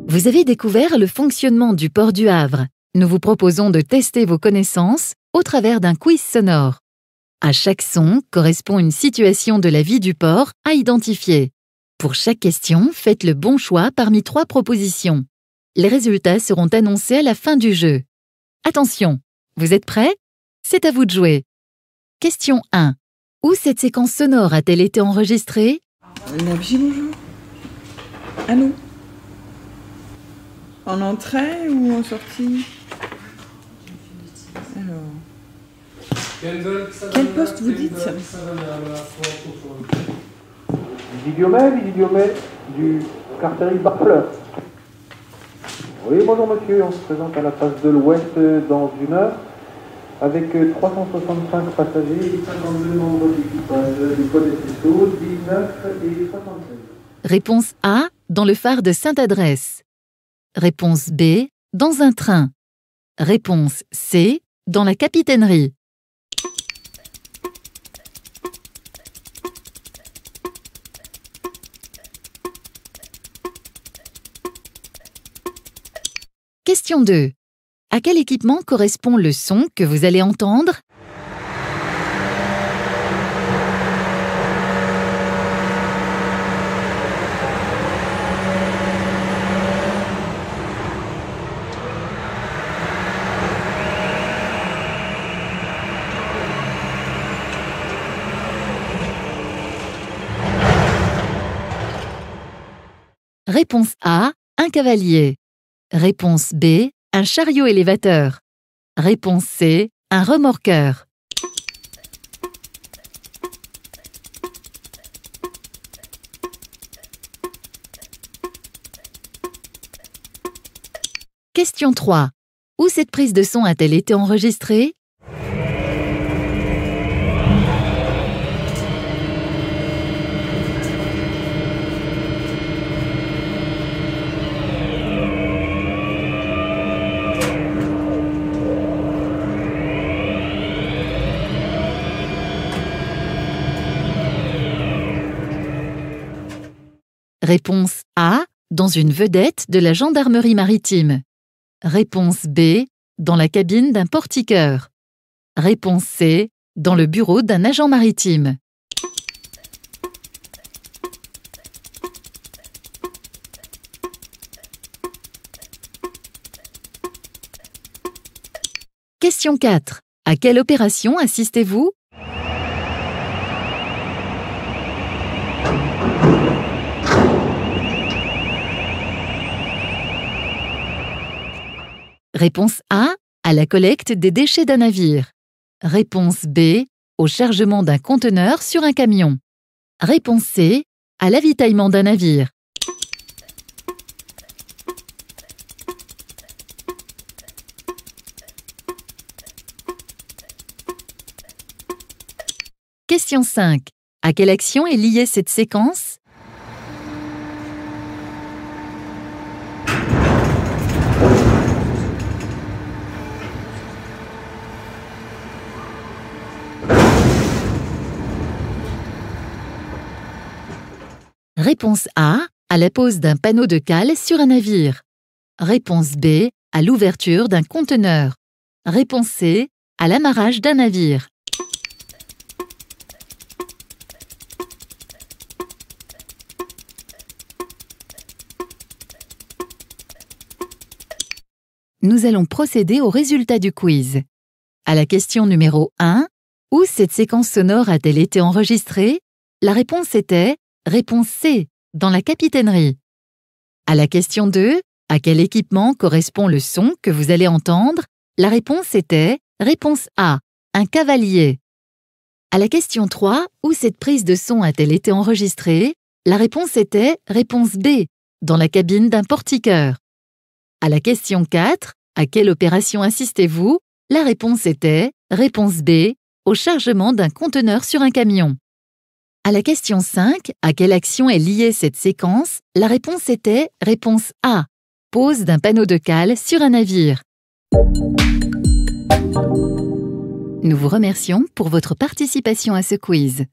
Vous avez découvert le fonctionnement du port du Havre. Nous vous proposons de tester vos connaissances au travers d'un quiz sonore. À chaque son correspond une situation de la vie du port à identifier. Pour chaque question, faites le bon choix parmi 3 propositions. Les résultats seront annoncés à la fin du jeu. Attention, vous êtes prêts? C'est à vous de jouer. Question 1. Où cette séquence sonore a-t-elle été enregistrée? Nabji, bonjour. Allô? En entrée ou en sortie? Alors. Quel poste vous dites? Visidiomé du Carterie Barfleur. Oui, bonjour monsieur, on se présente à la face de l'Ouest dans 1 heure avec 365 passagers et 52 membres d'équipage du code SSO 19 et 76. Réponse A, dans le phare de Sainte-Adresse. Réponse B, dans un train. Réponse C, dans la capitainerie. Question 2. À quel équipement correspond le son que vous allez entendre? Réponse A, un cavalier. Réponse B, un chariot élévateur. Réponse C, un remorqueur. Question 3. Où cette prise de son a-t-elle été enregistrée? Réponse A, dans une vedette de la gendarmerie maritime. Réponse B, dans la cabine d'un portiqueur. Réponse C, dans le bureau d'un agent maritime. Question 4. À quelle opération assistez-vous? Réponse A, à la collecte des déchets d'un navire. Réponse B, au chargement d'un conteneur sur un camion. Réponse C, à l'avitaillement d'un navire. Question 5. À quelle action est liée cette séquence? Réponse A, à la pose d'un panneau de cale sur un navire. Réponse B, à l'ouverture d'un conteneur. Réponse C, à l'amarrage d'un navire. Nous allons procéder au résultat du quiz. À la question numéro 1, où cette séquence sonore a-t-elle été enregistrée? La réponse était réponse C, dans la capitainerie. À la question 2, à quel équipement correspond le son que vous allez entendre? La réponse était réponse A, un cavalier. À la question 3, où cette prise de son a-t-elle été enregistrée? La réponse était réponse B, dans la cabine d'un portiqueur. À la question 4, à quelle opération assistez-vous? La réponse était réponse B, au chargement d'un conteneur sur un camion. À la question 5, à quelle action est liée cette séquence? La réponse était réponse A, pose d'un panneau de cale sur un navire. Nous vous remercions pour votre participation à ce quiz.